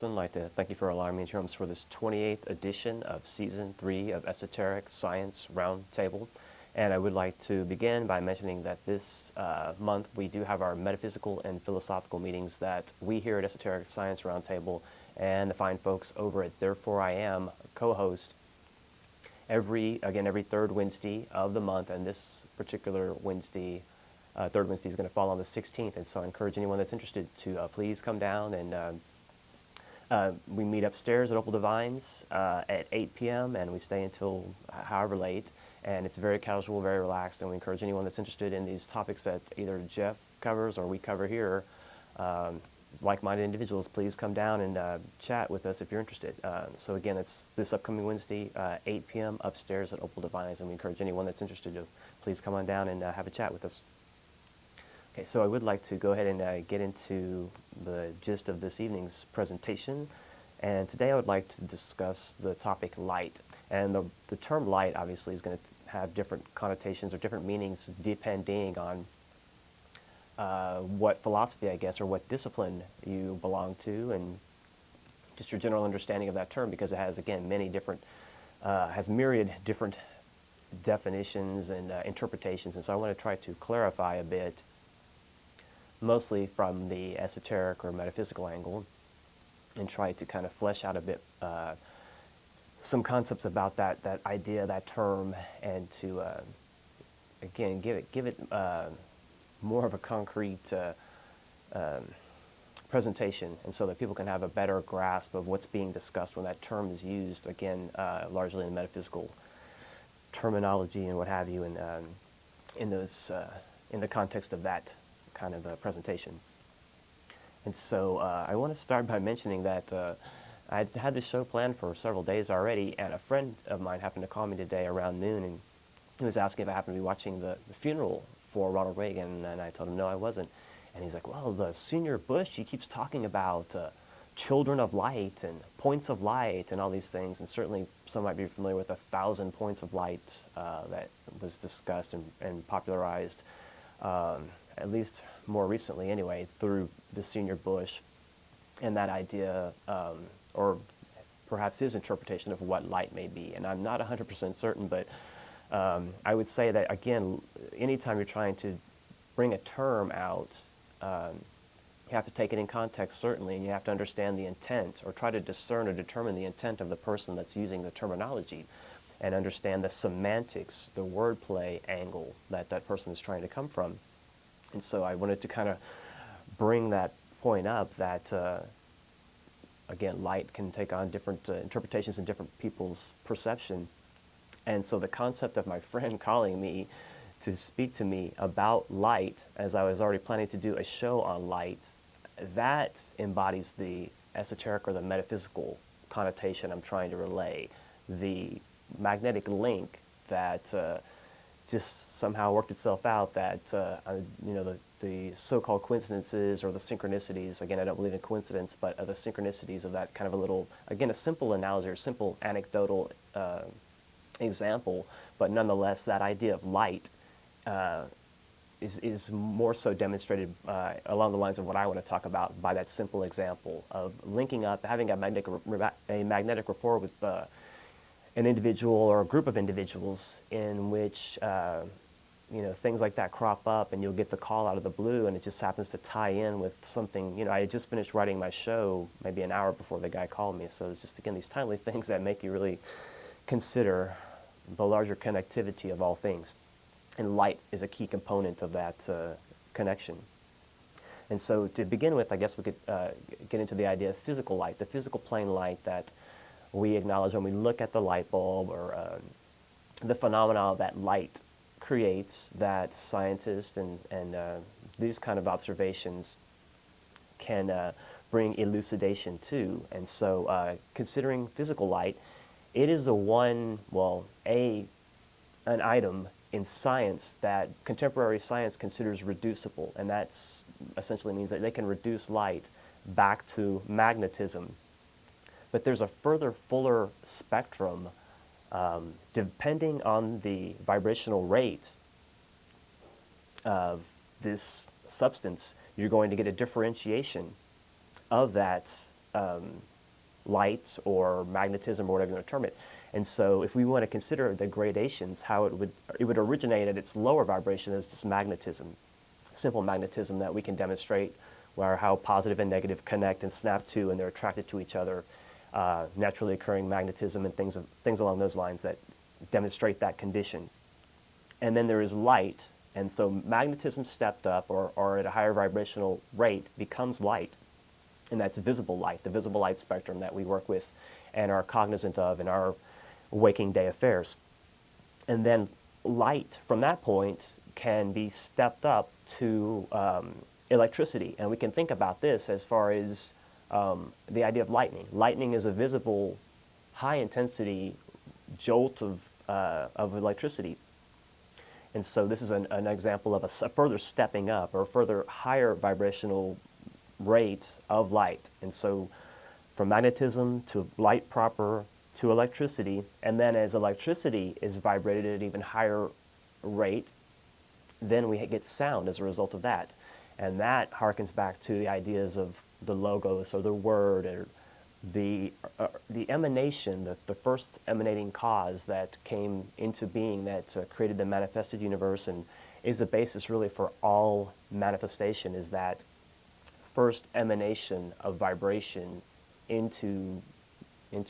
I'd like to thank you for allowing me to join us for this 28th edition of Season 3 of Esoteric Science Roundtable. And I would like to begin by mentioning that this month we do have our metaphysical and philosophical meetings that we here at Esoteric Science Roundtable and the fine folks over at Therefore I Am co-host every third Wednesday of the month. And this particular Wednesday, third Wednesday, is going to fall on the 16th. And so I encourage anyone that's interested to please come down and we meet upstairs at Opal Divines at 8 p.m. and we stay until however late. And it's very casual, very relaxed, and we encourage anyone that's interested in these topics that either Jeff covers or we cover here, like-minded individuals, please come down and chat with us if you're interested. So again, it's this upcoming Wednesday, 8 p.m. upstairs at Opal Divines, and we encourage anyone that's interested to please come on down and have a chat with us. Okay, so I would like to go ahead and get into the gist of this evening's presentation. And today I would like to discuss the topic light. And the term light obviously is going to have different connotations or different meanings depending on what philosophy, I guess, or what discipline you belong to, and just your general understanding of that term, because it has, again, many different, has myriad different definitions and interpretations. And so I want to try to clarify a bit, mostly from the esoteric or metaphysical angle, and try to kind of flesh out a bit some concepts about that idea, that term, and to again give it more of a concrete presentation, and so that people can have a better grasp of what's being discussed when that term is used. Again, largely in metaphysical terminology and what have you, and in those in the context of that kind of presentation. And so I want to start by mentioning that I'd had this show planned for several days already, and a friend of mine happened to call me today around noon, and he was asking if I happened to be watching the funeral for Ronald Reagan, and I told him no, I wasn't. And he's like, well, the senior Bush, he keeps talking about children of light and points of light and all these things, and certainly some might be familiar with 1,000 points of light that was discussed and popularized at least more recently anyway, through the senior Bush, and that idea, or perhaps his interpretation of what light may be. And I'm not 100% certain, but I would say that, again, anytime you're trying to bring a term out, you have to take it in context, certainly, and you have to understand the intent, or try to discern or determine the intent of the person that's using the terminology, and understand the semantics, the wordplay angle that that person is trying to come from. And so I wanted to kind of bring that point up that, again, light can take on different interpretations in different people's perception. And so the concept of my friend calling me to speak to me about light, as I was already planning to do a show on light, that embodies the esoteric or the metaphysical connotation I'm trying to relay. The magnetic link that just somehow worked itself out, that the so-called coincidences or the synchronicities, again, I don't believe in coincidence, but the synchronicities of that kind of a little, again, a simple analogy or simple anecdotal example, but nonetheless that idea of light is more so demonstrated along the lines of what I want to talk about by that simple example of linking up, having a magnetic rapport with an individual or a group of individuals in which things like that crop up, and you'll get the call out of the blue, and it just happens to tie in with something. I had just finished writing my show maybe an hour before the guy called me, so it's just, again, these timely things that make you really consider the larger connectivity of all things, and light is a key component of that connection. And so to begin with, I guess we could get into the idea of physical light, the physical plane light that we acknowledge when we look at the light bulb, or the phenomena that light creates, that scientists and these kind of observations can bring elucidation to. And so considering physical light, it is an item in science that contemporary science considers reducible, and that's essentially means that they can reduce light back to magnetism. But there's a further, fuller spectrum, depending on the vibrational rate of this substance. You're going to get a differentiation of that light or magnetism or whatever you want to term it. And so if we want to consider the gradations, how it would originate at its lower vibration as just magnetism, simple magnetism that we can demonstrate, where how positive and negative connect and snap to, and they're attracted to each other, naturally occurring magnetism and things along those lines that demonstrate that condition. And then there is light, and so magnetism stepped up or at a higher vibrational rate becomes light, and that's visible light, the visible light spectrum that we work with and are cognizant of in our waking day affairs. And then light from that point can be stepped up to electricity, and we can think about this as far as the idea of lightning. Lightning is a visible, high-intensity jolt of electricity. And so this is an example of a further stepping up or further higher vibrational rate of light. And so from magnetism to light proper to electricity, and then as electricity is vibrated at an even higher rate, then we get sound as a result of that. And that harkens back to the ideas of the logos or the word or the emanation, the first emanating cause that came into being that created the manifested universe and is the basis really for all manifestation, is that first emanation of vibration into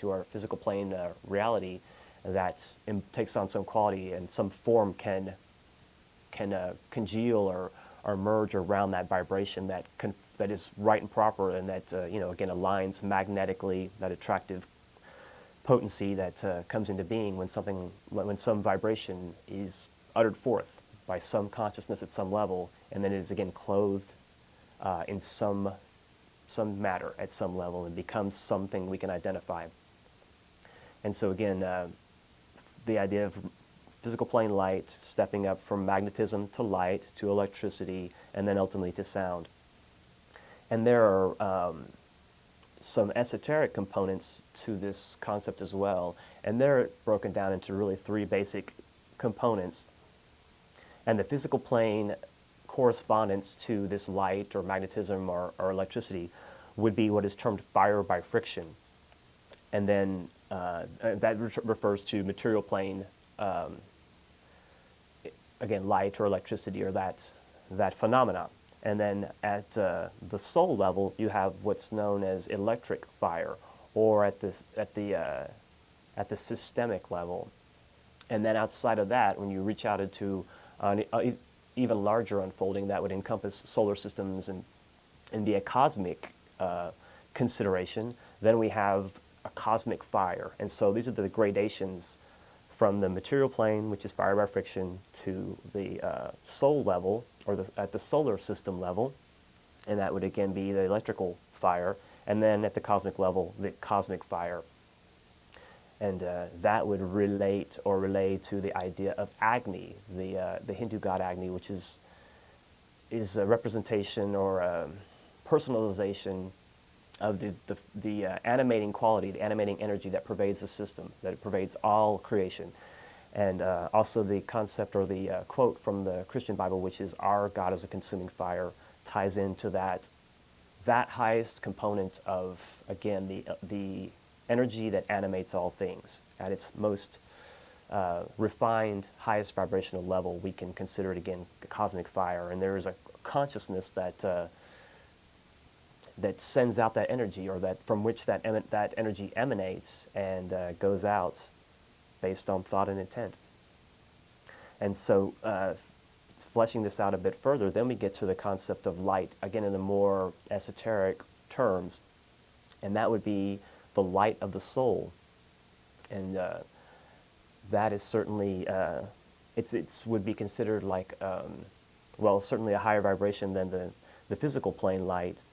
our physical plane reality that takes on some quality and some form can congeal or merge around that vibration that is right and proper, and that again aligns magnetically, that attractive potency that comes into being when some vibration is uttered forth by some consciousness at some level, and then it is again clothed in some matter at some level and becomes something we can identify. And so again, the idea of physical plane light stepping up from magnetism to light to electricity and then ultimately to sound. And there are some esoteric components to this concept as well, and they're broken down into really three basic components. And the physical plane correspondence to this light or magnetism or electricity would be what is termed fire by friction. And then that refers to material plane, again, light or electricity or that phenomena. And then at the soul level, you have what's known as electric fire, or at the systemic level. And then outside of that, when you reach out into an even larger unfolding that would encompass solar systems and be a cosmic consideration, then we have a cosmic fire. And so these are the gradations from the material plane, which is fire by friction, to the soul level, or at the solar system level, and that would again be the electrical fire, and then at the cosmic level, the cosmic fire. And that would relay to the idea of Agni, the Hindu god Agni, which is a representation or a personalization of the animating quality, the animating energy that pervades the system, that it pervades all creation. And also the concept or the quote from the Christian Bible, which is "Our God is a consuming fire," ties into that highest component of, again, the energy that animates all things. At its most refined, highest vibrational level, we can consider it, again, the cosmic fire. And there is a consciousness that sends out that energy, or that from which that energy emanates and goes out based on thought and intent. And so fleshing this out a bit further, then we get to the concept of light, again in the more esoteric terms, and that would be the light of the soul. And that is certainly, it would be considered like, certainly a higher vibration than the physical plane light,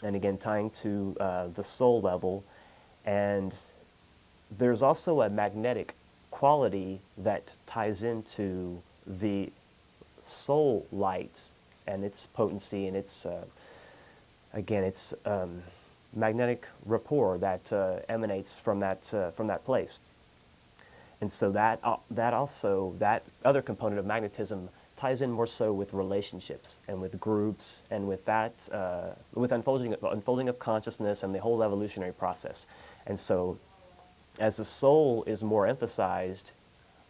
and again tying to the soul level. And there's also a magnetic quality that ties into the soul light and its potency and its, magnetic rapport that emanates from that place. And so that other component of magnetism ties in more so with relationships and with groups and with that, with unfolding of consciousness and the whole evolutionary process. And so as the soul is more emphasized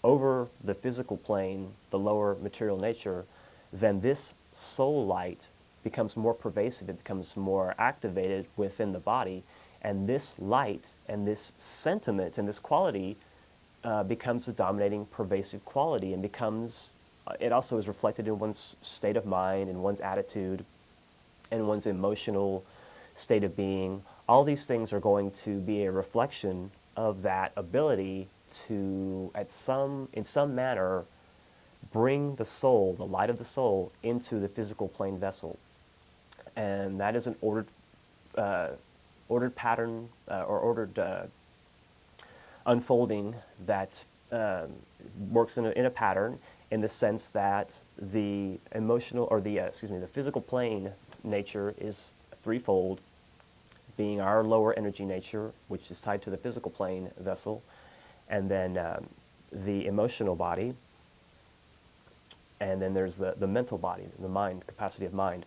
over the physical plane, the lower material nature, then this soul light becomes more pervasive, it becomes more activated within the body, and this light and this sentiment and this quality becomes the dominating pervasive quality, and becomes, it also is reflected in one's state of mind and one's attitude and one's emotional state of being. All these things are going to be a reflection of that ability to, in some manner, bring the soul, the light of the soul, into the physical plane vessel. And that is an ordered pattern or ordered unfolding that works in a pattern, in the sense that the emotional, or the physical plane nature is threefold, being our lower energy nature, which is tied to the physical plane vessel, and then the emotional body, and then there's the mental body, the mind, capacity of mind.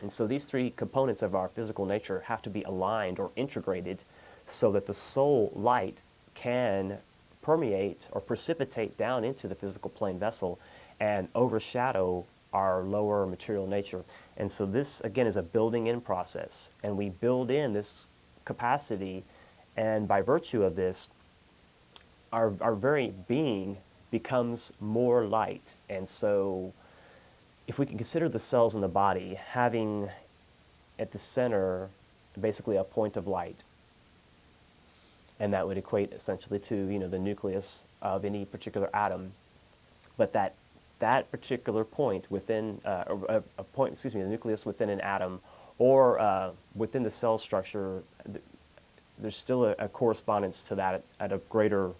And so these three components of our physical nature have to be aligned or integrated so that the soul light can permeate or precipitate down into the physical plane vessel and overshadow our lower material nature. And so this, again, is a building in process. And we build in this capacity, and by virtue of this, our very being becomes more light. And so if we can consider the cells in the body having at the center basically a point of light, and that would equate essentially to, the nucleus of any particular atom, but that particular point within the nucleus within an atom, or within the cell structure, there's still a correspondence to that at a greater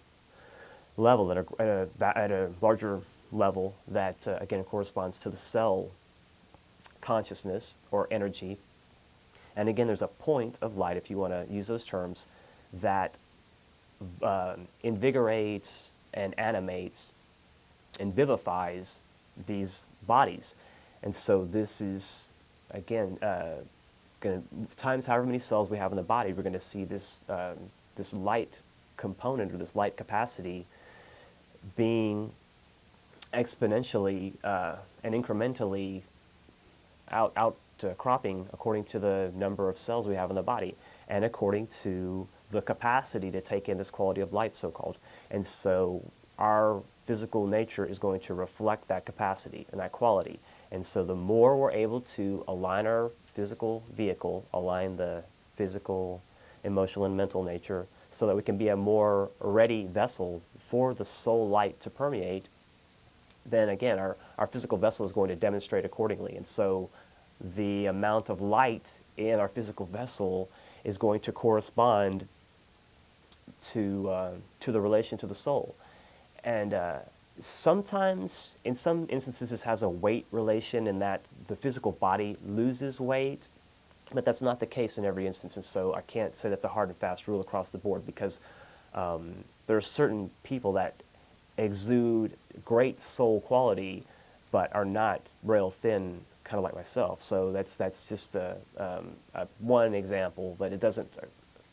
level, at a larger level, that again corresponds to the cell consciousness or energy. And again, there's a point of light, if you want to use those terms, that invigorates and animates and vivifies these bodies. And so this is, again, going to, times however many cells we have in the body, we're going to see this this light component, or this light capacity, being exponentially and incrementally cropping according to the number of cells we have in the body, and according to the capacity to take in this quality of light, so-called. And so our physical nature is going to reflect that capacity and that quality. And so the more we're able to align our physical vehicle, align the physical, emotional, and mental nature, so that we can be a more ready vessel for the soul light to permeate, then again, our physical vessel is going to demonstrate accordingly. And so the amount of light in our physical vessel is going to correspond to the relation to the soul. And sometimes, in some instances, this has a weight relation, in that the physical body loses weight, but that's not the case in every instance. And so I can't say that's a hard and fast rule across the board, because there are certain people that exude great soul quality but are not rail thin, kind of like myself. So that's just one example, but it doesn't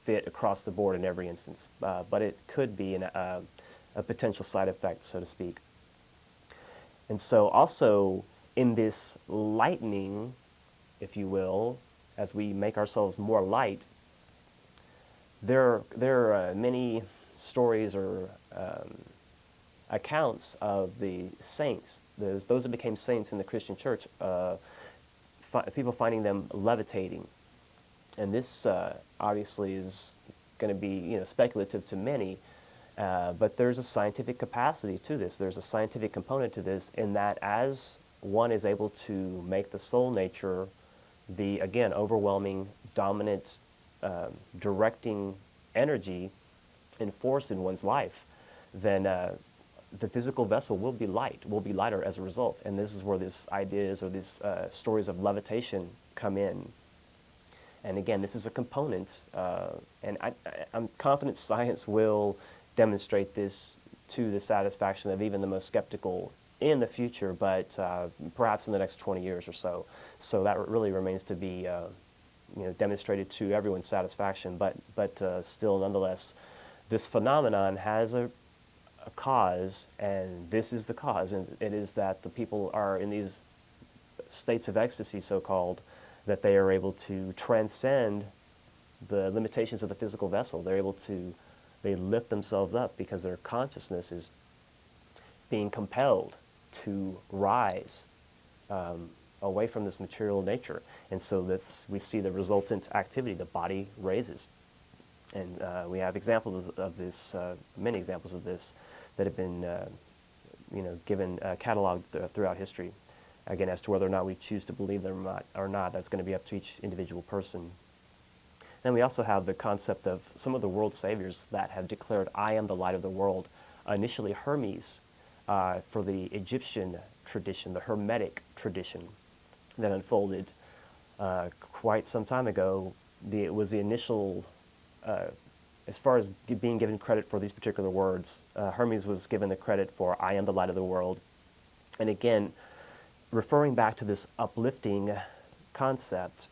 fit across the board in every instance. But it could be a potential side effect, so to speak. And so also in this lightening, if you will, as we make ourselves more light, there are many stories or accounts of the saints, those that became saints in the Christian church, people finding them levitating. And this obviously is going to be speculative to many, but there's a scientific capacity to this. There's a scientific component to this, in that as one is able to make the soul nature the, again, overwhelming, dominant, directing energy and force in one's life, then the physical vessel will be lighter as a result. And this is where these ideas or these stories of levitation come in. And again, this is a component, and I'm confident science will demonstrate this to the satisfaction of even the most skeptical in the future, but perhaps in the next 20 years or so. So that really remains to be demonstrated to everyone's satisfaction. But still, nonetheless, this phenomenon has a cause, and this is the cause, and it is that the people are in these states of ecstasy, so-called, that they are able to transcend the limitations of the physical vessel. They lift themselves up because their consciousness is being compelled to rise away from this material nature. And so we see the resultant activity, the body raises. And we have examples of this, many examples of this that have been given, cataloged throughout history. Again, as to whether or not we choose to believe them or not, that's going to be up to each individual person. Then we also have the concept of some of the world saviors that have declared, "I am the light of the world." Initially Hermes, for the Egyptian tradition, the Hermetic tradition that unfolded quite some time ago. It was the initial, as far as being given credit for these particular words, Hermes was given the credit for "I am the light of the world." And again, referring back to this uplifting concept,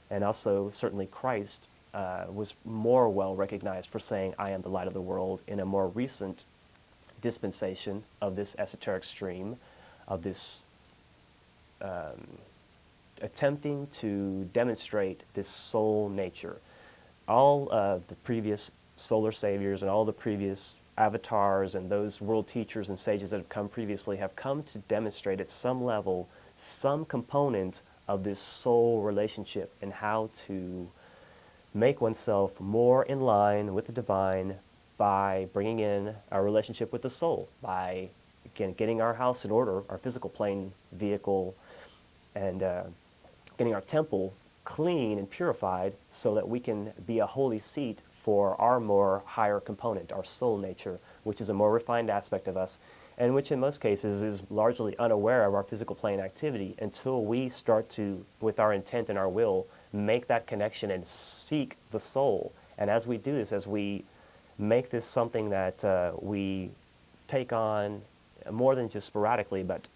and also certainly Christ was more well recognized for saying, "I am the light of the world," in a more recent dispensation of this esoteric stream, of this attempting to demonstrate this soul nature. All of the previous solar saviors and all the previous avatars and those world teachers and sages that have come previously have come to demonstrate at some level some component of this soul relationship and how to make oneself more in line with the divine by bringing in our relationship with the soul, by, again, getting our house in order, our physical plane vehicle, and getting our temple clean and purified so that we can be a holy seat for our more higher component, our soul nature, which is a more refined aspect of us, and which in most cases is largely unaware of our physical plane activity until we start to, with our intent and our will, make that connection and seek the soul. And as we do this, as we make this something that we take on more than just sporadically, but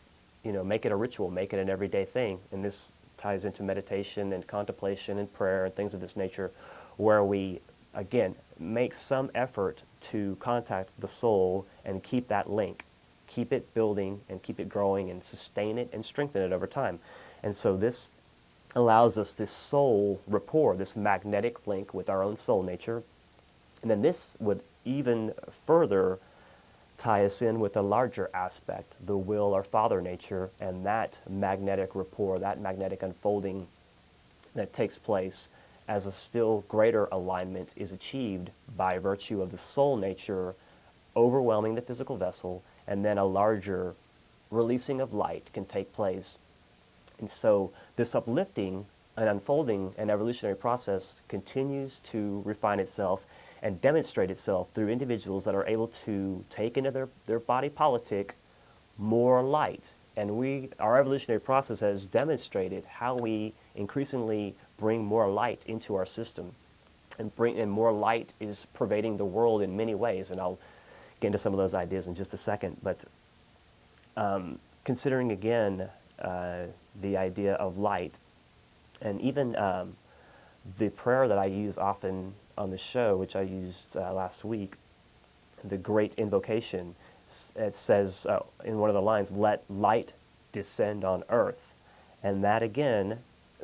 make it a ritual, make it an everyday thing. And this ties into meditation and contemplation and prayer and things of this nature, where we, again, make some effort to contact the soul and keep that link, keep it building and keep it growing and sustain it and strengthen it over time. And so this allows us this soul rapport, this magnetic link with our own soul nature. And then this would even further tie us in with a larger aspect, the will or father nature, and that magnetic rapport, that magnetic unfolding that takes place as a still greater alignment is achieved by virtue of the soul nature overwhelming the physical vessel, and then a larger releasing of light can take place. And so this uplifting and unfolding and evolutionary process continues to refine itself and demonstrate itself through individuals that are able to take into their body politic more light. And our evolutionary process has demonstrated how we increasingly bring more light into our system. And more light is pervading the world in many ways. And I'll get into some of those ideas in just a second. But considering again the idea of light, and even the prayer that I use often on the show, which I used last week, the Great Invocation, it says in one of the lines, "Let light descend on earth." And that again,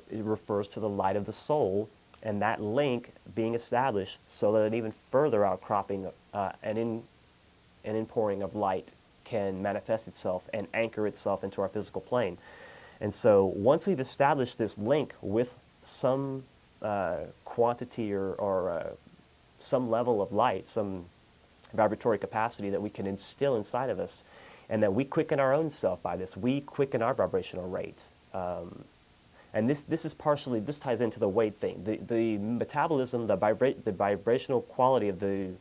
it refers to the light of the soul, and that link being established so that an even further outcropping and inpouring of light can manifest itself and anchor itself into our physical plane. And so once we've established this link with some quantity or some level of light, some vibratory capacity that we can instill inside of us, and that we quicken our own self by this, we quicken our vibrational rate. And this ties into the weight thing. The metabolism, the vibrational quality of the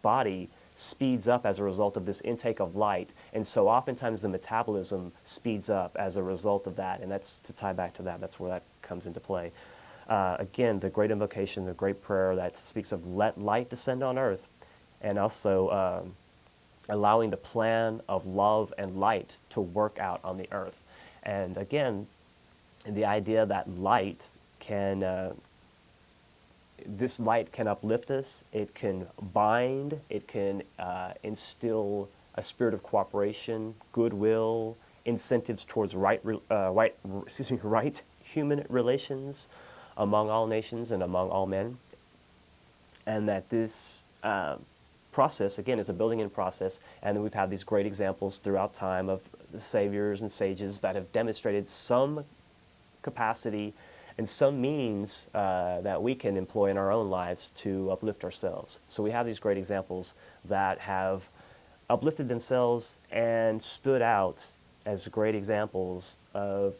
body speeds up as a result of this intake of light, and so oftentimes the metabolism speeds up as a result of that, and that's to tie back to that. That's where that comes into play. Again, the great invocation, the great prayer that speaks of "let light descend on earth," and also allowing the plan of love and light to work out on the earth. And again, the idea that this light can uplift us, it can bind, it can instill a spirit of cooperation, goodwill, incentives towards right human relations among all nations and among all men, and that this process, again, is a building in process, and we've had these great examples throughout time of the saviors and sages that have demonstrated some capacity and some means that we can employ in our own lives to uplift ourselves. So we have these great examples that have uplifted themselves and stood out as great examples of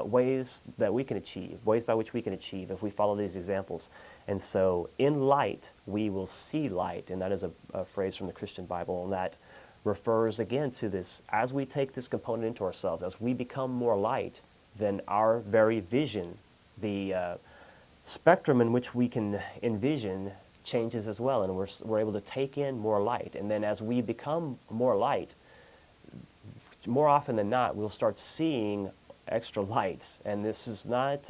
ways that we can achieve, ways by which we can achieve if we follow these examples. And so in light, we will see light, and that is a phrase from the Christian Bible, and that refers again to this, as we take this component into ourselves, as we become more light, then our very vision, the spectrum in which we can envision changes as well, and we're able to take in more light. And then as we become more light, more often than not, we'll start seeing extra lights. And this is not,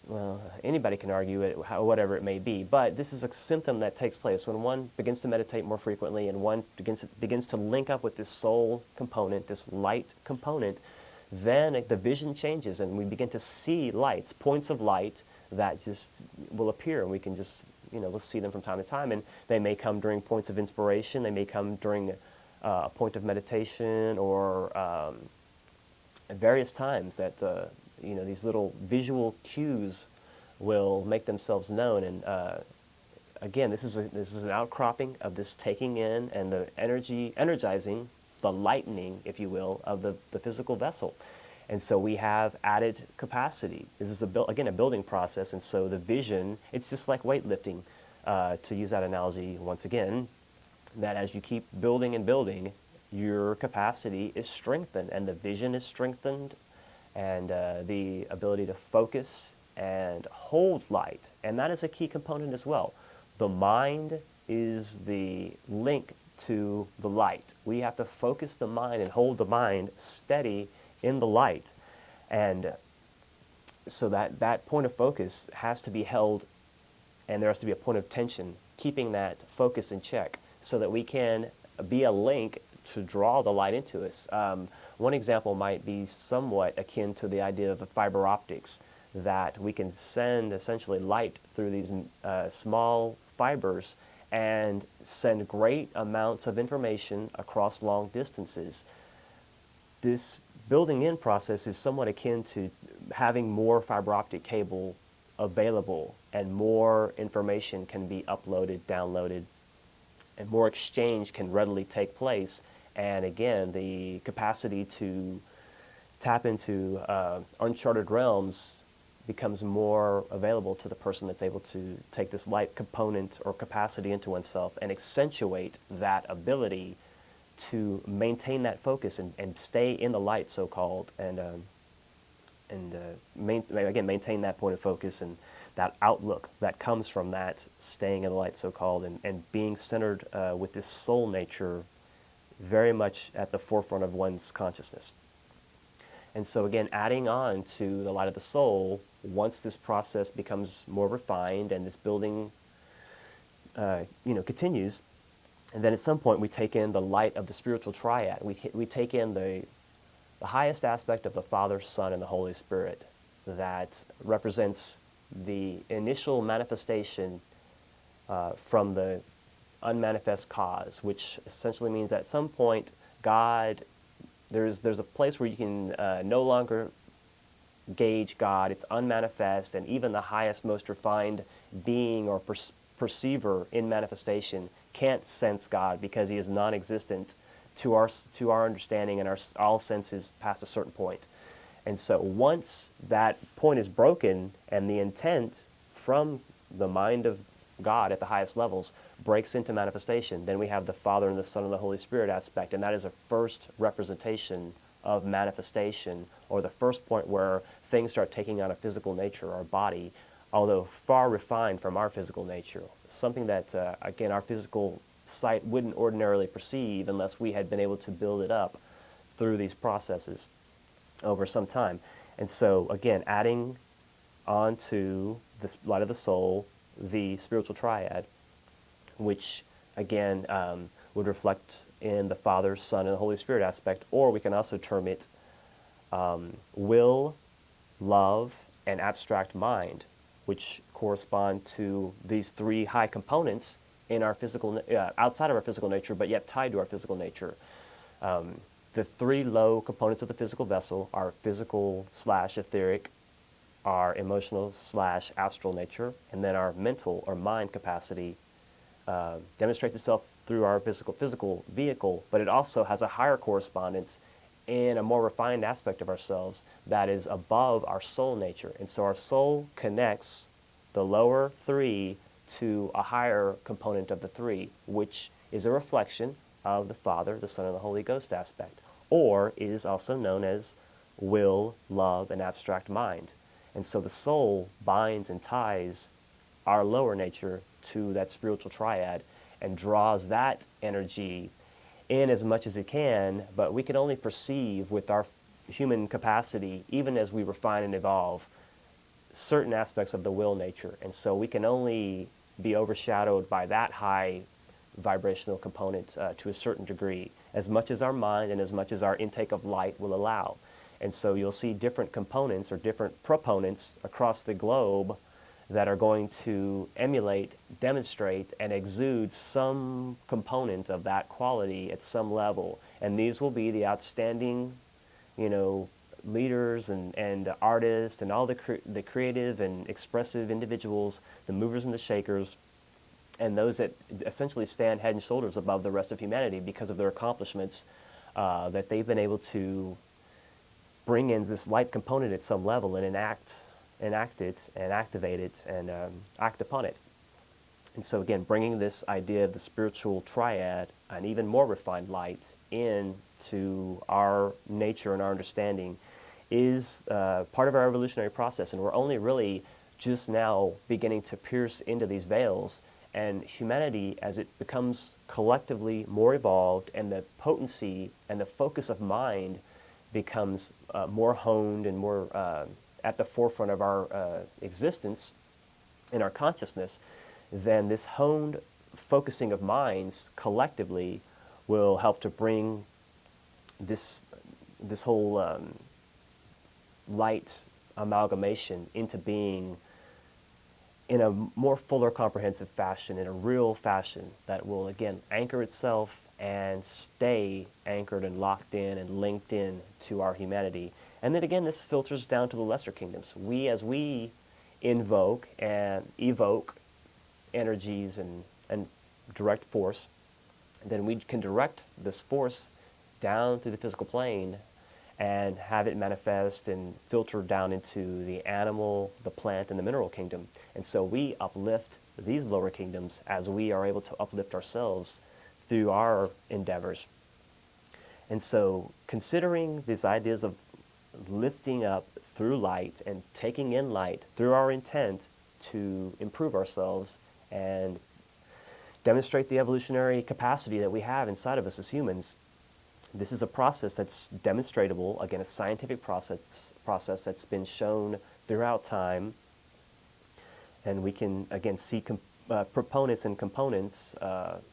well, anybody can argue it, whatever it may be, but this is a symptom that takes place when one begins to meditate more frequently and one begins to link up with this soul component, this light component. Then the vision changes and we begin to see lights, points of light that just will appear, and we can just, we'll see them from time to time. And they may come during points of inspiration, they may come during a point of meditation, or at various times that these little visual cues will make themselves known. And again, this is an outcropping of this taking in and the energizing, the lightening, if you will, of the physical vessel. And so we have added capacity. This is, again, a building process. And so the vision, it's just like weightlifting, to use that analogy once again, that as you keep building and building, your capacity is strengthened, and the vision is strengthened, and the ability to focus and hold light. And that is a key component as well. The mind is the link to the light. We have to focus the mind and hold the mind steady in the light. And so that point of focus has to be held, and there has to be a point of tension, keeping that focus in check so that we can be a link to draw the light into us. One example might be somewhat akin to the idea of the fiber optics, that we can send essentially light through these small fibers and send great amounts of information across long distances. This building in process is somewhat akin to having more fiber optic cable available, and more information can be uploaded, downloaded, and more exchange can readily take place. And again, the capacity to tap into uncharted realms becomes more available to the person that's able to take this light component or capacity into oneself and accentuate that ability to maintain that focus and stay in the light, so-called, and maintain that point of focus and that outlook that comes from that staying in the light, so-called, and being centered with this soul nature very much at the forefront of one's consciousness. And so again, adding on to the light of the soul, once this process becomes more refined and this building continues, and then at some point we take in the light of the spiritual triad. We take in the highest aspect of the Father, Son, and the Holy Spirit that represents the initial manifestation from the unmanifest cause, which essentially means that at some point God, there's a place where you can no longer gauge God. It's unmanifest, and even the highest, most refined being or perceiver in manifestation can't sense God because he is non-existent to our understanding and all senses past a certain point. And so once that point is broken and the intent from the mind of God at the highest levels breaks into manifestation, then we have the Father and the Son and the Holy Spirit aspect, and that is a first representation of manifestation, or the first point where things start taking on a physical nature, our body, although far refined from our physical nature. Something that, again, our physical sight wouldn't ordinarily perceive unless we had been able to build it up through these processes over some time. And so, again, adding onto the light of the soul, the spiritual triad, which, again, would reflect in the Father, Son, and the Holy Spirit aspect, or we can also term it will, love, and abstract mind, which correspond to these three high components in our physical, outside of our physical nature, but yet tied to our physical nature. The three low components of the physical vessel are physical / etheric, our emotional / astral nature, and then our mental or mind capacity demonstrates itself through our physical vehicle, but it also has a higher correspondence in a more refined aspect of ourselves that is above our soul nature. And so our soul connects the lower three to a higher component of the three, which is a reflection of the Father, the Son, and the Holy Ghost aspect, or is also known as will, love, and abstract mind. And so the soul binds and ties our lower nature to that spiritual triad and draws that energy in as much as it can, but we can only perceive with our human capacity, even as we refine and evolve, certain aspects of the will nature. And so we can only be overshadowed by that high vibrational component to a certain degree, as much as our mind and as much as our intake of light will allow. And so you'll see different components or different proponents across the globe that are going to emulate, demonstrate, and exude some component of that quality at some level. And these will be the outstanding, leaders and artists and all the creative and expressive individuals, the movers and the shakers, and those that essentially stand head and shoulders above the rest of humanity because of their accomplishments, that they've been able to bring in this light component at some level and enact it and activate it and act upon it. And so again, bringing this idea of the spiritual triad, an even more refined light, into our nature and our understanding is part of our evolutionary process. And we're only really just now beginning to pierce into these veils. And humanity, as it becomes collectively more evolved and the potency and the focus of mind becomes more honed and more at the forefront of our existence in our consciousness, then this honed focusing of minds collectively will help to bring this whole light amalgamation into being in a more fuller comprehensive fashion, in a real fashion that will again anchor itself and stay anchored and locked in and linked in to our humanity. And then again, this filters down to the lesser kingdoms. As we invoke and evoke energies and direct force, then we can direct this force down through the physical plane and have it manifest and filter down into the animal, the plant, and the mineral kingdom. And so we uplift these lower kingdoms as we are able to uplift ourselves through our endeavors. And so considering these ideas of lifting up through light and taking in light through our intent to improve ourselves and demonstrate the evolutionary capacity that we have inside of us as humans, this is a process that's demonstratable, again, a scientific process that's been shown throughout time. And we can, again, see proponents and components,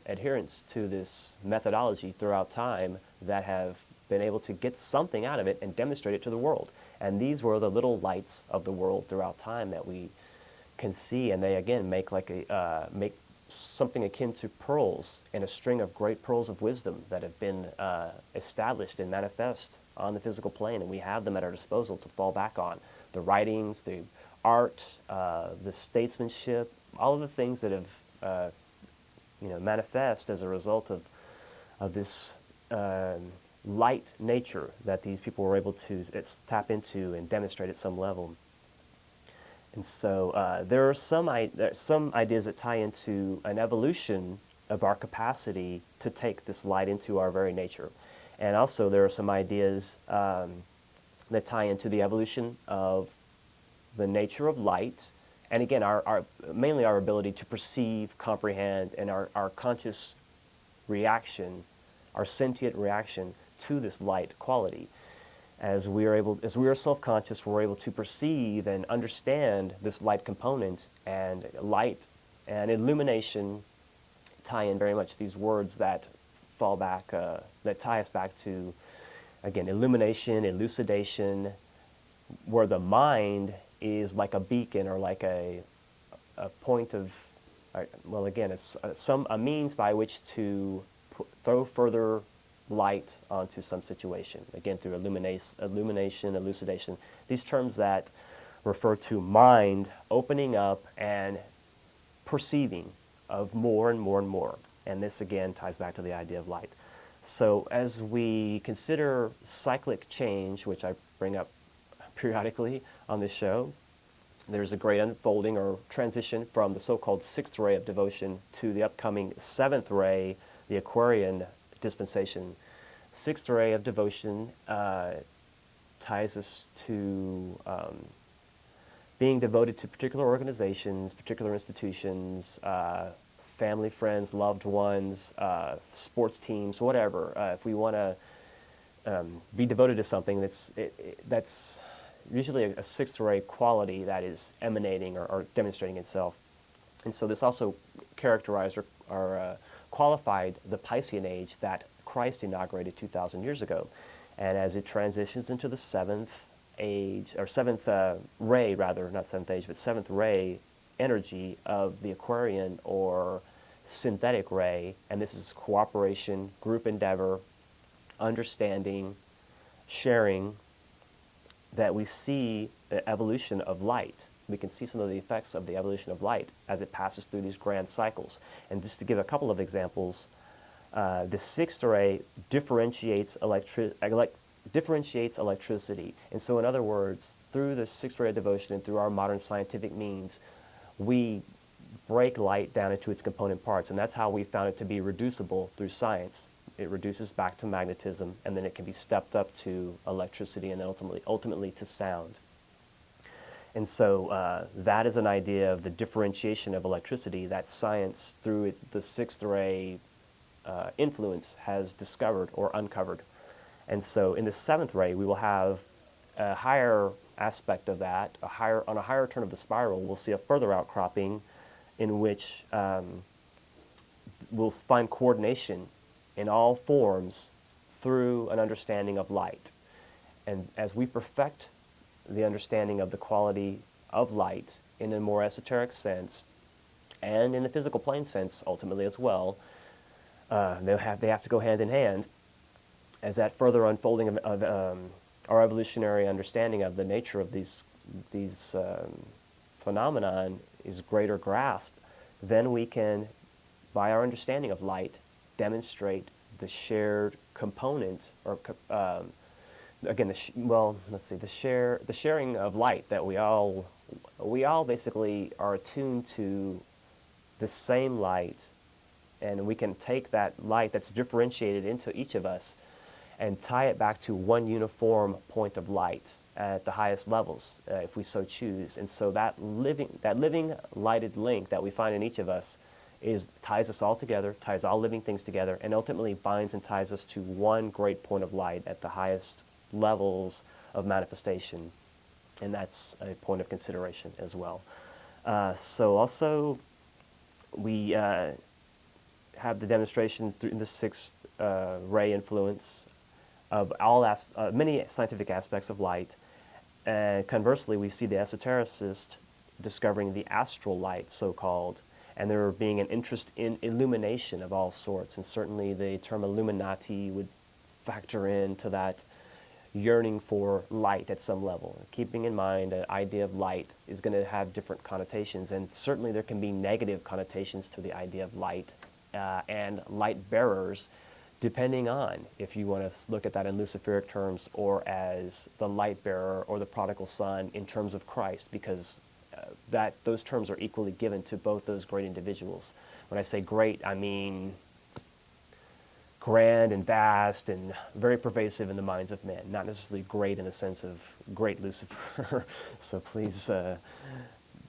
adherents to this methodology throughout time that have been able to get something out of it and demonstrate it to the world. And these were the little lights of the world throughout time that we can see, and they, again, make make something akin to pearls in a string of great pearls of wisdom that have been established and manifest on the physical plane, and we have them at our disposal to fall back on. The writings, the art, the statesmanship, all of the things that have manifest as a result of this light nature that these people were able to tap into and demonstrate at some level. And so there are some ideas that tie into an evolution of our capacity to take this light into our very nature. And also there are some ideas that tie into the evolution of the nature of light. And again, mainly our ability to perceive, comprehend, and our conscious reaction, our sentient reaction to this light quality. As we are self-conscious, we're able to perceive and understand this light component, and light and illumination tie in very much. These words that fall back, that tie us back to, again, illumination, elucidation, where the mind is like a beacon or like a point of, well, again, it's a means by which to throw further light onto some situation. Again, through illumination, elucidation, these terms that refer to mind opening up and perceiving of more and more and more. And this, again, ties back to the idea of light. So as we consider cyclic change, which I bring up periodically on this show, there's a great unfolding or transition from the so-called sixth ray of devotion to the upcoming seventh ray, the Aquarian dispensation. Sixth ray of devotion ties us to being devoted to particular organizations, particular institutions, family, friends, loved ones, sports teams, whatever. If we want to be devoted to something, that's usually a sixth ray quality that is emanating or demonstrating itself. And so this also characterized or qualified the Piscean age that Christ inaugurated 2,000 years ago. And as it transitions into the seventh age, or seventh ray rather, not seventh age, but seventh ray energy of the Aquarian or synthetic ray, and this is cooperation, group endeavor, understanding, sharing, that we see the evolution of light. We can see some of the effects of the evolution of light as it passes through these grand cycles. And just to give a couple of examples, the sixth ray differentiates electricity. And so in other words, through the sixth ray of devotion and through our modern scientific means, we break light down into its component parts. And that's how we found it to be reducible through science. It reduces back to magnetism, and then it can be stepped up to electricity, and then ultimately to sound. And so that is an idea of the differentiation of electricity that science, through the sixth ray influence, has discovered or uncovered. And so in the seventh ray, we will have a higher aspect of that, on a higher turn of the spiral, we'll see a further outcropping in which we'll find coordination in all forms through an understanding of light. And as we perfect the understanding of the quality of light in a more esoteric sense, and in the physical plane sense ultimately as well, they have to go hand in hand, as that further unfolding of our evolutionary understanding of the nature of these phenomenon is greater grasp, then we can, by our understanding of light, demonstrate the shared component, or again, the sharing of light, that we all basically are attuned to the same light, and we can take that light that's differentiated into each of us and tie it back to one uniform point of light at the highest levels, if we so choose. And so that living lighted link that we find in each of us ties us all together, ties all living things together, and ultimately binds and ties us to one great point of light at the highest levels of manifestation. And that's a point of consideration as well. So also, we have the demonstration through the sixth ray influence of many scientific aspects of light. And conversely, we see the esotericist discovering the astral light, so-called, and there being an interest in illumination of all sorts. And certainly the term Illuminati would factor into that yearning for light at some level. Keeping in mind the idea of light is going to have different connotations, and certainly there can be negative connotations to the idea of light and light bearers, depending on if you want to look at that in Luciferic terms or as the light bearer or the prodigal son in terms of Christ, because those terms are equally given to both those great individuals. When I say great, I mean grand and vast and very pervasive in the minds of men, not necessarily great in the sense of great Lucifer. So please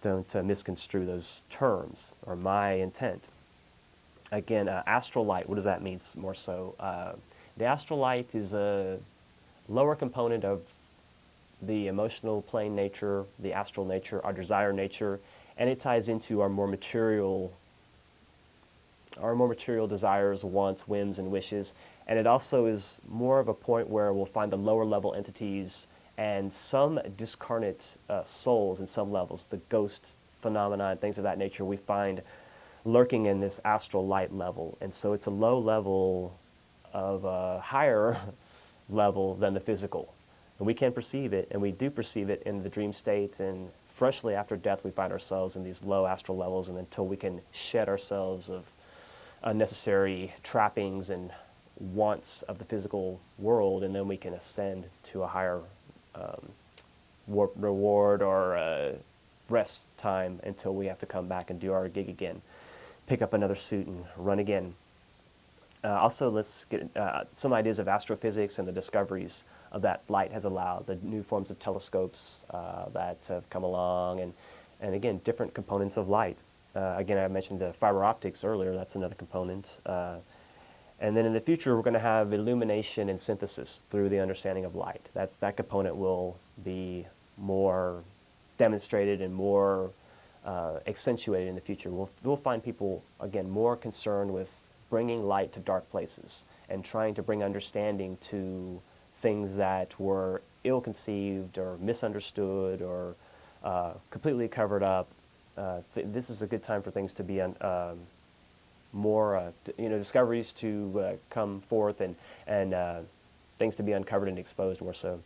don't misconstrue those terms, or my intent. Again, astral light, what does that mean more so? The astral light is a lower component of the emotional plane nature, the astral nature, our desire nature, and it ties into our more material desires, wants, whims, and wishes. And it also is more of a point where we'll find the lower level entities and some discarnate souls in some levels, the ghost phenomena and things of that nature we find lurking in this astral light level. And so it's a low level of a higher level than the physical. And we can perceive it, and we do perceive it in the dream state, and freshly after death we find ourselves in these low astral levels, and until we can shed ourselves of unnecessary trappings and wants of the physical world, and then we can ascend to a higher reward or rest time until we have to come back and do our gig again, pick up another suit and run again. Also, let's get some ideas of astrophysics and the discoveries of that light has allowed, the new forms of telescopes that have come along, and again, different components of light. Again, I mentioned the fiber optics earlier, that's another component. And then in the future, we're going to have illumination and synthesis through the understanding of light. That component will be more demonstrated and more accentuated in the future. We'll find people, again, more concerned with bringing light to dark places and trying to bring understanding to things that were ill-conceived or misunderstood or completely covered up. This is a good time for things to be more, discoveries to come forth and things to be uncovered and exposed more so.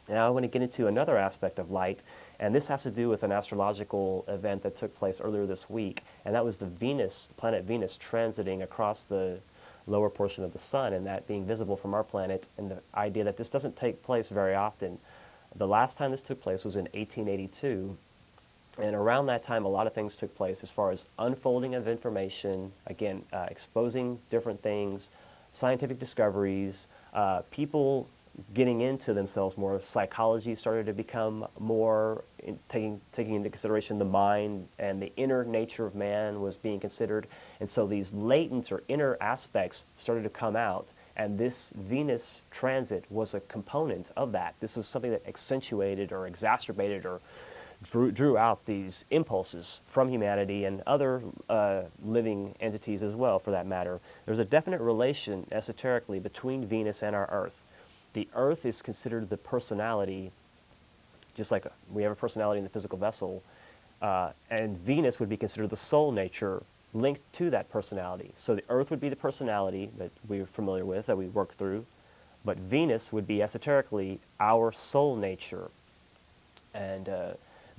Now I want to get into another aspect of light, and this has to do with an astrological event that took place earlier this week, and that was the planet Venus transiting across the lower portion of the sun, and that being visible from our planet, and the idea that this doesn't take place very often. The last time this took place was in 1882, and around that time a lot of things took place as far as unfolding of information, again, exposing different things, scientific discoveries, people getting into themselves more. Psychology started to become more, taking into consideration the mind, and the inner nature of man was being considered. And so these latent or inner aspects started to come out, and this Venus transit was a component of that. This was something that accentuated or exacerbated or drew out these impulses from humanity and other living entities as well, for that matter. There's a definite relation esoterically between Venus and our Earth. The Earth is considered the personality, just like we have a personality in the physical vessel, and Venus would be considered the soul nature linked to that personality. So the Earth would be the personality that we're familiar with, that we work through, but Venus would be esoterically our soul nature. And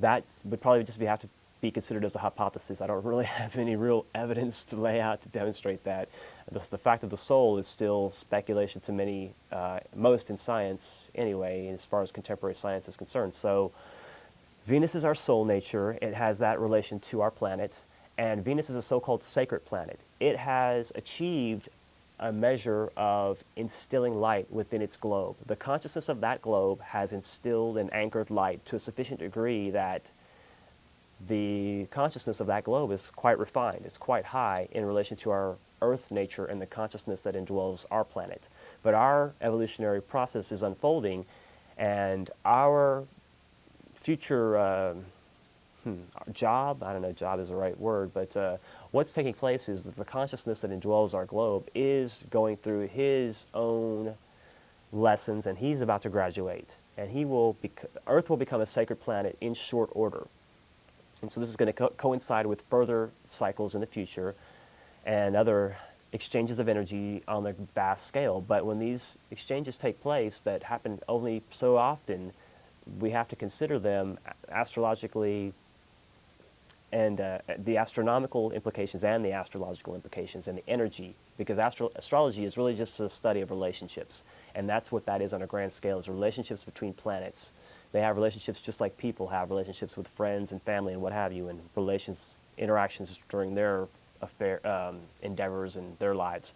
that would probably just have to be considered as a hypothesis. I don't really have any real evidence to lay out to demonstrate that. The fact of the soul is still speculation to many, most in science anyway, as far as contemporary science is concerned. So Venus is our soul nature. It has that relation to our planet, and Venus is a so-called sacred planet. It has achieved a measure of instilling light within its globe. The consciousness of that globe has instilled and anchored light to a sufficient degree that the consciousness of that globe is quite refined. It's quite high in relation to our Earth nature and the consciousness that indwells our planet. But our evolutionary process is unfolding, and our future job, I don't know if job is the right word, but what's taking place is that the consciousness that indwells our globe is going through his own lessons, and he's about to graduate, and Earth will become a sacred planet in short order. And so this is going to coincide with further cycles in the future and other exchanges of energy on a vast scale. But when these exchanges take place that happen only so often, we have to consider them astrologically, and the astronomical implications and the astrological implications and the energy, because astrology is really just a study of relationships, and that's what that is on a grand scale, is relationships between planets. They have relationships just like people have relationships with friends and family and what have you, and interactions during their endeavors and their lives.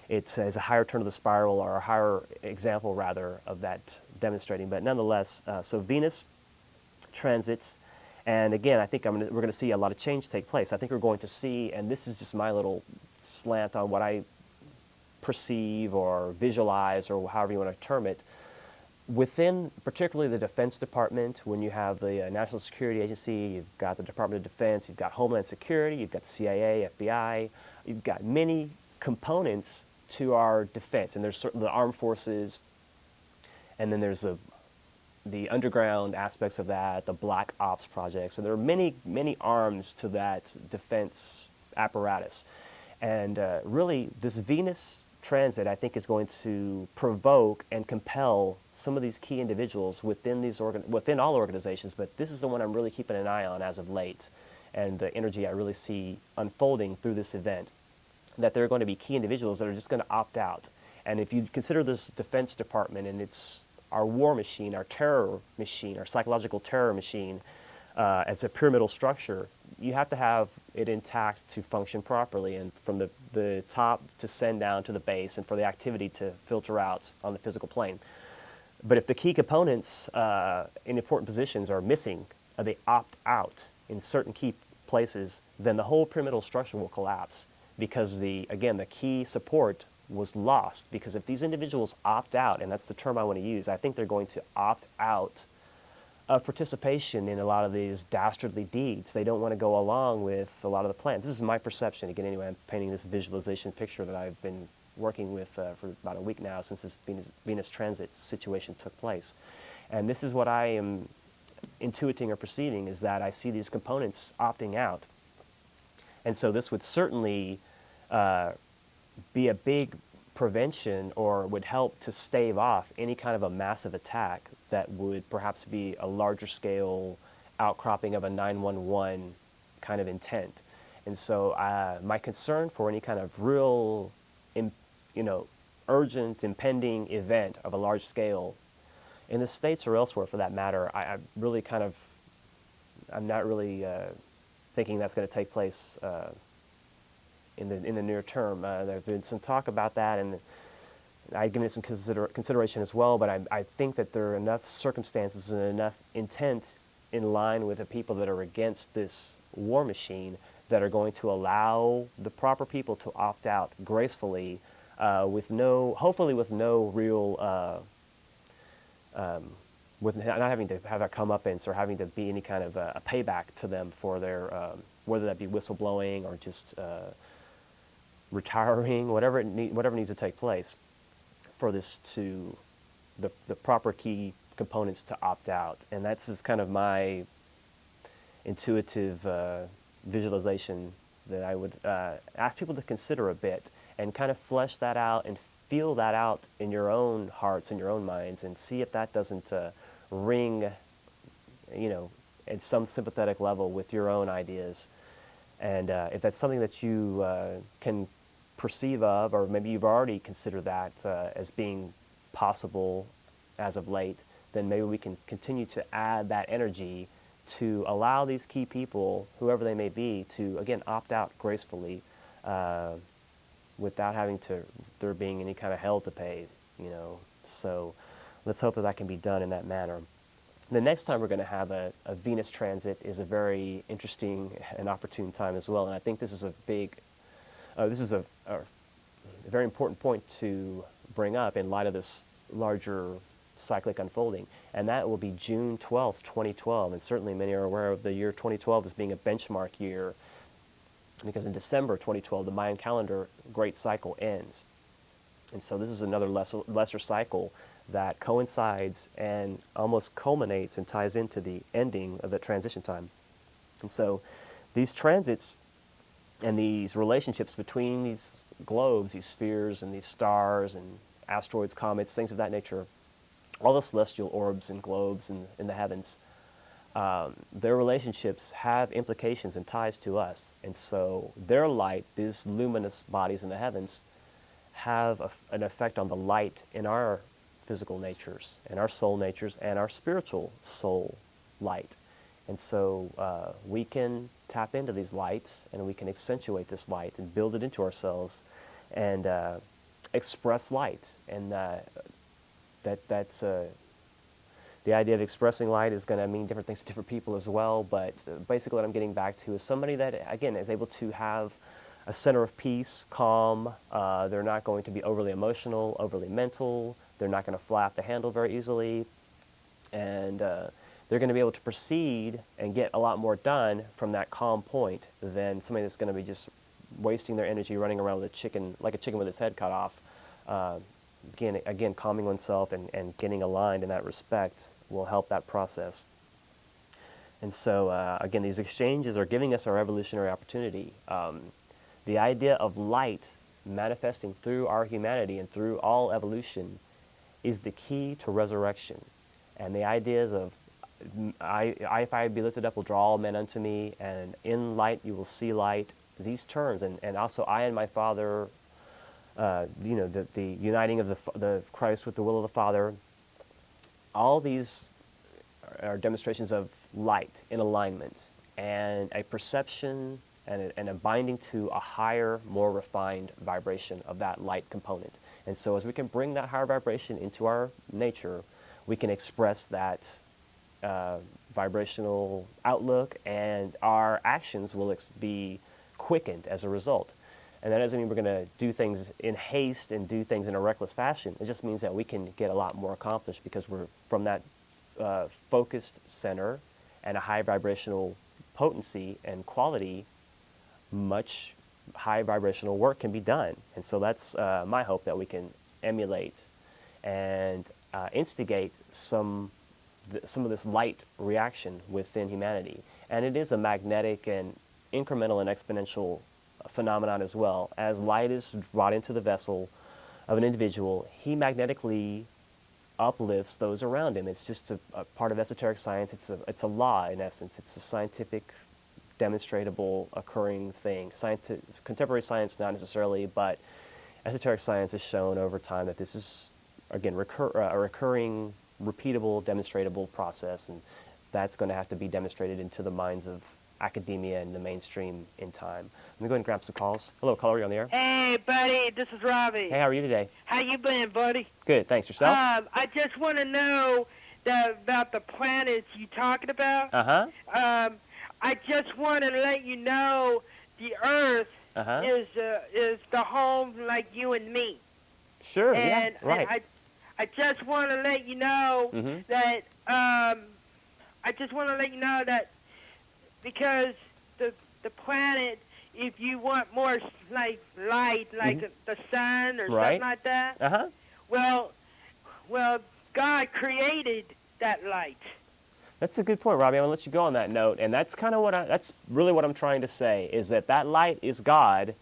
It's a higher turn of the spiral, or a higher example rather of that demonstrating. But nonetheless, so Venus transits, and again, I think we're going to see a lot of change take place. I think we're going to see, and this is just my little slant on what I perceive or visualize or however you want to term it. Within particularly the Defense Department, when you have the National Security Agency, you've got the Department of Defense, you've got Homeland Security, you've got CIA, FBI, you've got many components to our defense. And there's certainly the armed forces, and then there's the underground aspects of that, the black ops projects. And there are many, many arms to that defense apparatus. And really, this Venus transit, I think, is going to provoke and compel some of these key individuals within within all organizations, but this is the one I'm really keeping an eye on as of late, and the energy I really see unfolding through this event, that there are going to be key individuals that are just going to opt out. And if you consider this Defense Department and it's our war machine, our terror machine, our psychological terror machine, as a pyramidal structure, you have to have it intact to function properly, and from the top to send down to the base, and for the activity to filter out on the physical plane. But if the key components in important positions are missing, they opt out in certain key places, then the whole pyramidal structure will collapse, because the key support was lost. Because if these individuals opt out, and that's the term I want to use, I think they're going to opt out of participation in a lot of these dastardly deeds. They don't want to go along with a lot of the plans. This is my perception. Again, anyway, I'm painting this visualization picture that I've been working with for about a week now since this Venus transit situation took place. And this is what I am intuiting or perceiving, is that I see these components opting out. And so this would certainly be a big prevention, or would help to stave off any kind of a massive attack that would perhaps be a larger scale outcropping of a 911 kind of intent. And so my concern for any kind of real, urgent, impending event of a large scale in the States or elsewhere for that matter, I'm not really thinking that's going to take place in the near term. There's been some talk about that, and I've given it some consideration as well, but I think that there are enough circumstances and enough intent in line with the people that are against this war machine that are going to allow the proper people to opt out gracefully, hopefully with no real, with not having to have a comeuppance or having to be any kind of a payback to them for their, whether that be whistleblowing or just retiring, whatever needs to take place for this to the proper key components to opt out. And that's just kind of my intuitive visualization that I would ask people to consider a bit, and kind of flesh that out and feel that out in your own hearts and your own minds, and see if that doesn't ring, at some sympathetic level with your own ideas. And if that's something that you can perceive of, or maybe you've already considered that as being possible as of late, then maybe we can continue to add that energy to allow these key people, whoever they may be, to again opt out gracefully, without having there being any kind of hell to pay. So let's hope that can be done in that manner. The next time we're going to have a Venus transit is a very interesting and opportune time as well, and I think this is a very important point to bring up in light of this larger cyclic unfolding, and that will be June 12th, 2012, and certainly many are aware of the year 2012 as being a benchmark year, because in December 2012, the Mayan calendar great cycle ends. And so this is another lesser cycle that coincides and almost culminates and ties into the ending of the transition time. And so these transits and these relationships between these globes, these spheres and these stars and asteroids, comets, things of that nature, all the celestial orbs and globes in the heavens, their relationships have implications and ties to us. And so their light, these luminous bodies in the heavens, have an effect on the light in our physical natures, and our soul natures, and our spiritual soul light. And so we can tap into these lights, and we can accentuate this light and build it into ourselves, and express light. And that's the idea of expressing light is going to mean different things to different people as well. But basically, what I'm getting back to is somebody that again is able to have a center of peace, calm. They're not going to be overly emotional, overly mental. They're not going to fly off the handle very easily. And they're going to be able to proceed and get a lot more done from that calm point than somebody that's going to be just wasting their energy running around with a chicken, like a chicken with its head cut off. Again, calming oneself and getting aligned in that respect will help that process. And so, again, these exchanges are giving us our evolutionary opportunity. The idea of light manifesting through our humanity and through all evolution is the key to resurrection. And the ideas of, if I be lifted up, will draw all men unto me, and in light you will see light, these terms, and also I and my Father, the uniting of the Christ with the will of the Father, all these are demonstrations of light in alignment and a perception and a binding to a higher, more refined vibration of that light component. And so as we can bring that higher vibration into our nature, we can express that vibrational outlook, and our actions will be quickened as a result. And that doesn't mean we're going to do things in haste and do things in a reckless fashion. It just means that we can get a lot more accomplished because we're from that focused center and a high vibrational potency and quality. Much high vibrational work can be done. And so that's my hope, that we can emulate and instigate some of this light reaction within humanity. And it is a magnetic and incremental and exponential phenomenon as well. As light is brought into the vessel of an individual, he magnetically uplifts those around him. It's just a part of esoteric science. It's a law, in essence. It's a scientific, demonstratable, occurring thing. Contemporary science, not necessarily, but esoteric science has shown over time that this is, again, a recurring, repeatable, demonstratable process, and that's going to have to be demonstrated into the minds of academia and the mainstream in time. Let me go ahead and grab some calls. Hello, caller, you on the air? Hey, buddy, this is Robbie. Hey, how are you today? How you been, buddy? Good, thanks. Yourself? I just want to know about the planets you talking about. Uh-huh. I just want to let you know the Earth is the home like you and me. Sure, and, yeah, right. And I just want to let you know that because the planet, if you want more like light, like the sun or something like that, well, God created that light. That's a good point, Robbie. I'm going to let you go on that note. And that's kind of that's really what I'm trying to say, is that light is God,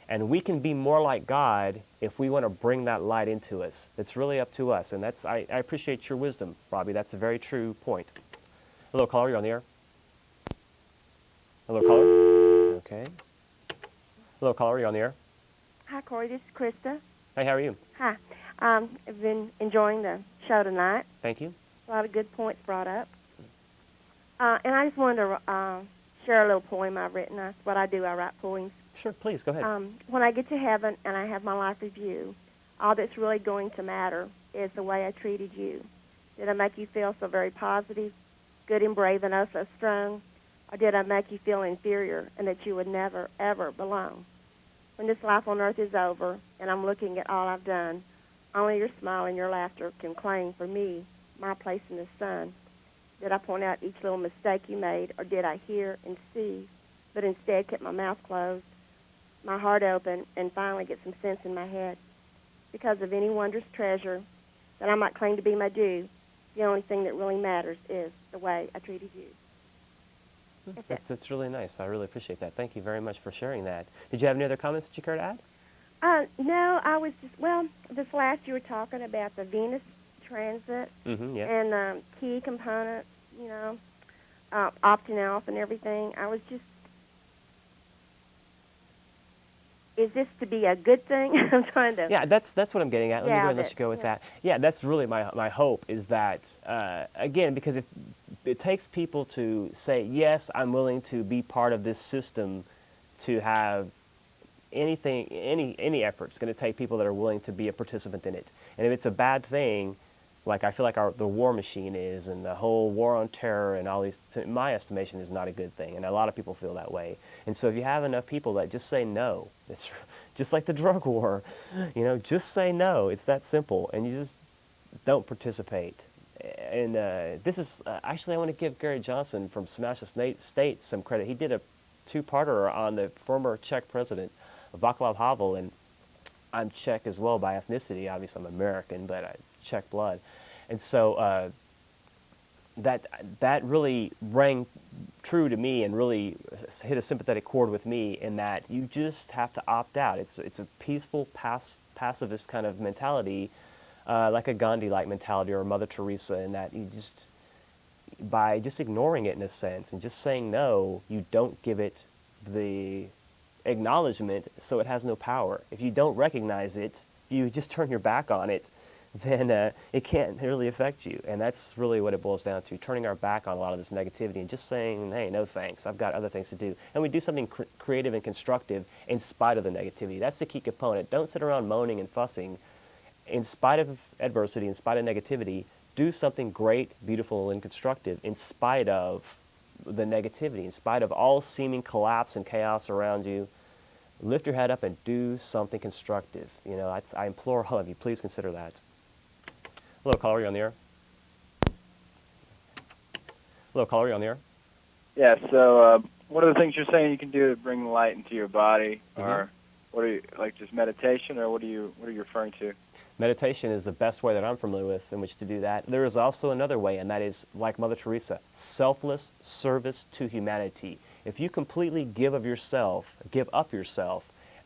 and we can be more like God if we want to bring that light into us. It's really up to us. And I appreciate your wisdom, Robbie. That's a very true point. Hello, caller. You're on the air. Hello, caller. Okay. Hello, caller. You're on the air. Hi, Corey. This is Krista. Hey, how are you? Hi. I've been enjoying the show tonight. Thank you. A lot of good points brought up. And I just wanted to share a little poem I've written. That's what I do. I write poems. Sure, please, go ahead. When I get to heaven and I have my life review, all that's really going to matter is the way I treated you. Did I make you feel so very positive, good and brave and oh so strong? Or did I make you feel inferior and that you would never, ever belong? When this life on earth is over and I'm looking at all I've done, only your smile and your laughter can claim for me my place in the sun. Did I point out each little mistake you made, or did I hear and see, but instead kept my mouth closed, my heart open, and finally get some sense in my head? Because of any wondrous treasure that I might claim to be my due, the only thing that really matters is the way I treated you. That's really nice. I really appreciate that. Thank you very much for sharing that. Did you have any other comments that you care to add? No, I was just, this last you were talking about the Venus transit Yes. and key components, opting off and everything. I was just, is this to be a good thing? I'm trying to. Yeah, that's what I'm getting at. Let me go ahead and let you go with that. Yeah, that's really my hope, is that, again, because if it takes people to say, yes, I'm willing to be part of this system, to have any effort. It's going to take people that are willing to be a participant in it. And if it's a bad thing, like I feel like the war machine is, and the whole war on terror and all these, in my estimation, is not a good thing. And a lot of people feel that way. And so if you have enough people that just say no, it's just like the drug war, just say no. It's that simple. And you just don't participate. And this is, actually I want to give Gary Johnson from Smash the State some credit. He did a two-parter on the former Czech president, Václav Havel, and I'm Czech as well by ethnicity. Obviously I'm American, but I Czech blood. And so that really rang true to me and really hit a sympathetic chord with me, in that you just have to opt out. It's a peaceful, pacifist kind of mentality, like a Gandhi-like mentality or a Mother Teresa, in that you just, by just ignoring it in a sense and just saying no, you don't give it the acknowledgement, so it has no power. If you don't recognize it, if you just turn your back on it, then it can't really affect you. And that's really what it boils down to, turning our back on a lot of this negativity and just saying, hey, no thanks, I've got other things to do. And we do something creative and constructive in spite of the negativity. That's the key component. Don't sit around moaning and fussing. In spite of adversity, in spite of negativity, do something great, beautiful, and constructive in spite of the negativity, in spite of all seeming collapse and chaos around you. Lift your head up and do something constructive. I implore all of you, please consider that. Hello, caller, you on the air? Hello, caller, you on the air? Yeah, so what are the things you're saying you can do to bring light into your body? Or what are you, like just meditation, or what are you referring to? Meditation is the best way that I'm familiar with in which to do that. There is also another way, and that is, like Mother Teresa, selfless service to humanity. If you completely give up yourself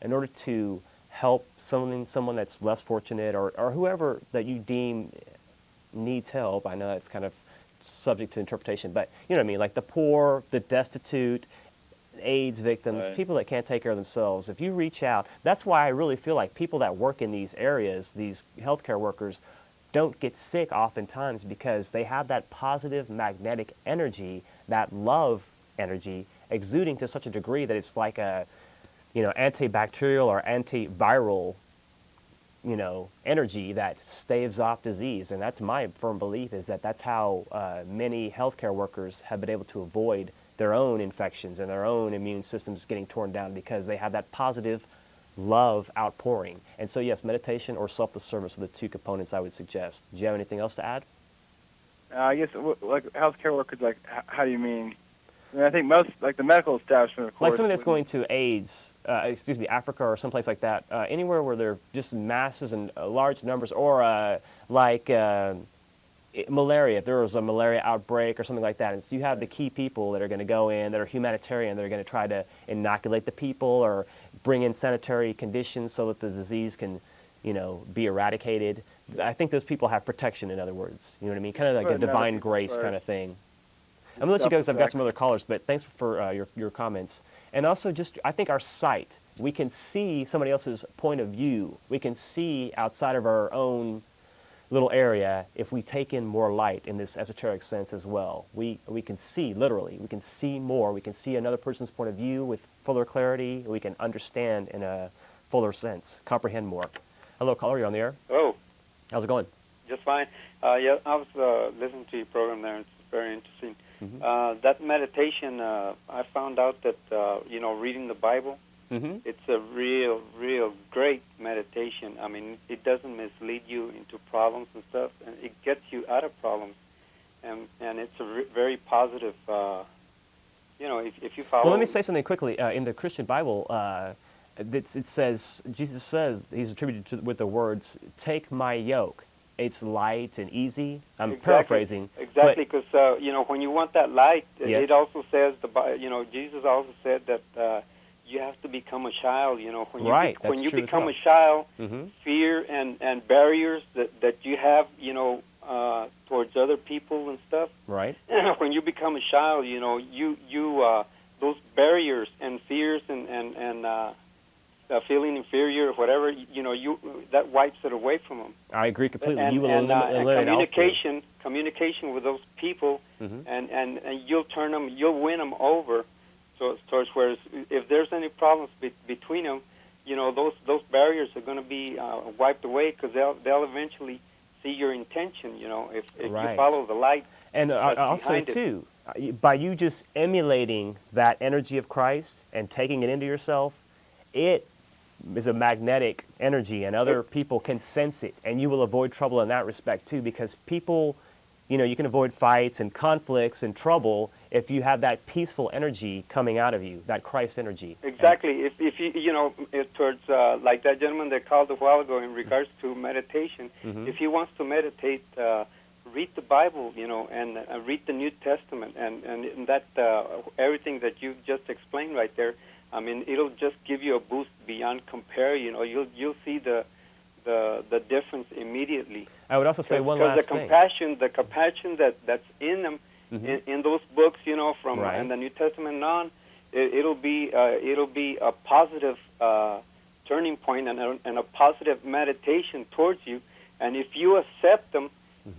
in order to help someone that's less fortunate, or whoever that you deem needs help. I know that's kind of subject to interpretation, but you know what I mean, like the poor, the destitute, AIDS victims, right. People that can't take care of themselves. If you reach out, that's why I really feel like people that work in these areas, these healthcare workers, don't get sick oftentimes, because they have that positive magnetic energy, that love energy, exuding to such a degree that it's like a antibacterial or antiviral, energy that staves off disease. And that's my firm belief, is that that's how many healthcare workers have been able to avoid their own infections and their own immune systems getting torn down, because they have that positive love outpouring. And so, yes, meditation or selfless service are the two components I would suggest. Do you have anything else to add? I guess, like healthcare workers, like, how do you mean? I mean, I think most, like the medical establishment, of course. Like somebody that's going to Africa or someplace like that, anywhere where there are just masses and large numbers, or malaria, if there was a malaria outbreak or something like that. And so you have the key people that are going to go in, that are humanitarian, that are going to try to inoculate the people or bring in sanitary conditions so that the disease can, be eradicated. I think those people have protection, in other words. You know what I mean? Kind of like a divine grace kind of thing. I'm going to let you go because I've got some other callers, but thanks for your comments. And also just, I think our sight, we can see somebody else's point of view. We can see outside of our own little area if we take in more light in this esoteric sense as well. We can see, literally, we can see more. We can see another person's point of view with fuller clarity. We can understand in a fuller sense, comprehend more. Hello, caller, you're on the air. Hello. How's it going? Just fine. Yeah, I was listening to your program there. It's very interesting. Mm-hmm. That meditation, I found out that, reading the Bible, it's a real great meditation. I mean, it doesn't mislead you into problems and stuff, and it gets you out of problems. And it's a very positive, if you follow... Well, let me say something quickly. In the Christian Bible, it says, Jesus says, he's attributed with the words, "Take my yoke. It's light and easy." I'm paraphrasing. Exactly, because, when you want that light, yes. It also says, Jesus also said that you have to become a child, when you become a child, fear and barriers that you have, towards other people and stuff. Right. When you become a child, those barriers and fears and feeling inferior or whatever, that wipes it away from them. I agree completely. And, you will eliminate communication with those people, and you'll win them over. Towards whereas if there's any problems between them, those barriers are going to be wiped away, because they'll eventually see your intention, you know, if Right. you follow the light. And also, too, by you just emulating that energy of Christ and taking it into yourself, it is a magnetic energy, and other people can sense it, and you will avoid trouble in that respect, too, because people, you know, you can avoid fights and conflicts and trouble if you have that peaceful energy coming out of you, that Christ energy. Exactly. If you, you know, towards, like that gentleman that called a while ago in regards to meditation, if he wants to meditate, read the Bible, you know, and read the New Testament, and that everything that you just explained right there. I mean, it'll just give you a boost beyond compare. You know, you'll see the difference immediately. I would also say one last thing. The compassion that's in them, in those books, you know, from in the New Testament on, it'll be a positive turning point and a positive meditation towards you. And if you accept them,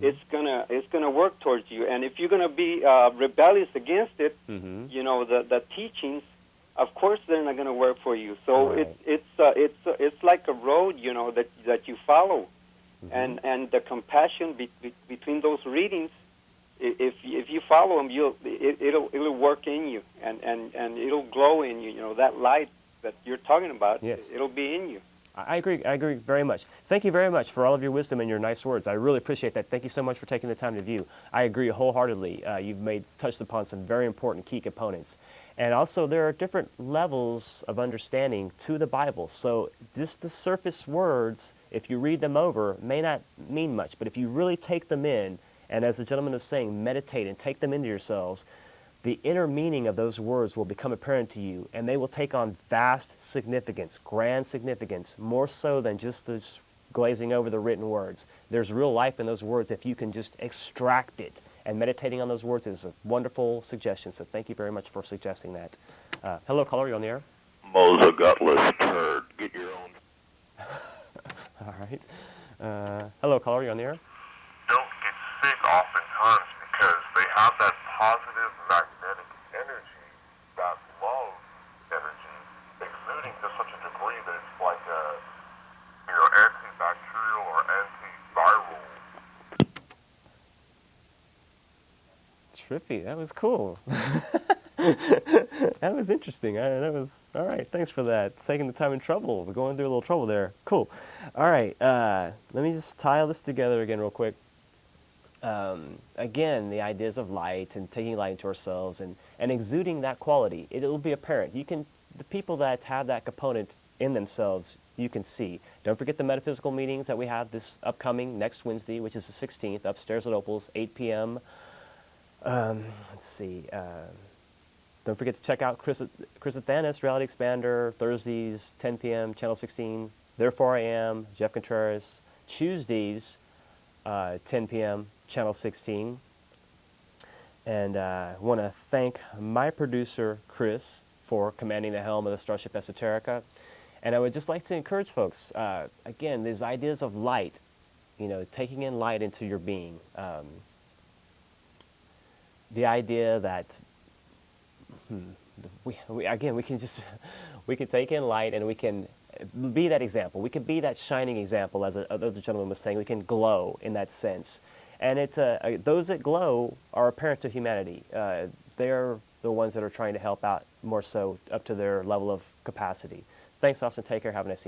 it's gonna work towards you. And if you're gonna be rebellious against it, you know, the teachings, of course, they're not gonna work for you. So it's like a road, you know, that you follow, and the compassion between those readings. If you follow them, it'll work in you, and it'll glow in you. You know, that light that you're talking about. Yes. It'll be in you. I agree very much. Thank you very much for all of your wisdom and your nice words. I really appreciate that. Thank you so much for taking the time to view. I agree wholeheartedly. You've touched upon some very important key components. And also, there are different levels of understanding to the Bible. So just the surface words, if you read them over, may not mean much. But if you really take them in, and as the gentleman was saying, meditate and take them into yourselves, the inner meaning of those words will become apparent to you, and they will take on vast significance, grand significance, more so than just this glazing over the written words. There's real life in those words if you can just extract it, and meditating on those words is a wonderful suggestion, so thank you very much for suggesting that. Hello, caller, you're on the air. Mo's a gutless turd. Get your own. All right. Hello, caller, you're on the air. Don't get sick oftentimes because they have that positive magnetic energy, that love energy, exuding to such a degree that it's like a, you know, antibacterial or antiviral. Trippy, that was cool. That was interesting. That was all right. Thanks for that. Taking the time and trouble. We're going through a little trouble there. Cool. All right. Let me just tie all this together again real quick. Again, the ideas of light and taking light into ourselves and exuding that quality. It'll be apparent. The people that have that component in themselves, you can see. Don't forget the metaphysical meetings that we have this upcoming next Wednesday, which is the 16th, upstairs at Opal's, 8 p.m. Let's see. Don't forget to check out Chris Athanas, Reality Expander, Thursdays, 10 p.m., Channel 16. Therefore I Am, Jeff Contreras. Tuesdays, 10 p.m., Channel 16. And I want to thank my producer, Chris, for commanding the helm of the Starship Esoterica. And I would just like to encourage folks, again, these ideas of light, you know, taking in light into your being. The idea that, we can take in light and we can be that example. We can be that shining example, as the gentleman was saying. We can glow in that sense. And those that glow are apparent to humanity. They're the ones that are trying to help out more so up to their level of capacity. Thanks, Austin. Take care. Have a nice evening.